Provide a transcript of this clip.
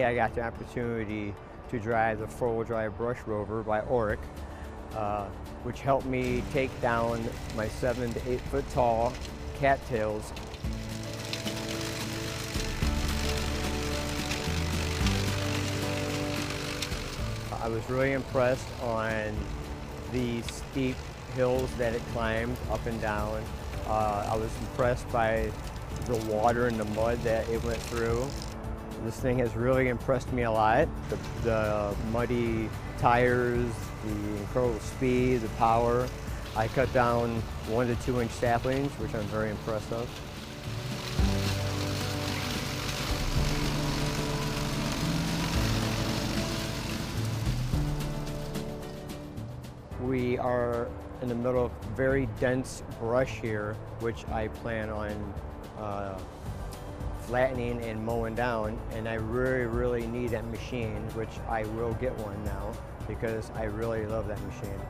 I got the opportunity to drive the 4-wheel drive Brush Rover by Orec, which helped me take down my 7 to 8 foot tall cattails. I was really impressed on the steep hills that it climbed up and down. I was impressed by the water and the mud that it went through. This thing has really impressed me a lot. The muddy tires, the incredible speed, the power. I cut down 1 to 2 inch saplings, which I'm very impressed of. We are in the middle of very dense brush here, which I plan on flattening and mowing down, and I really need that machine, which I will get one now because I really love that machine.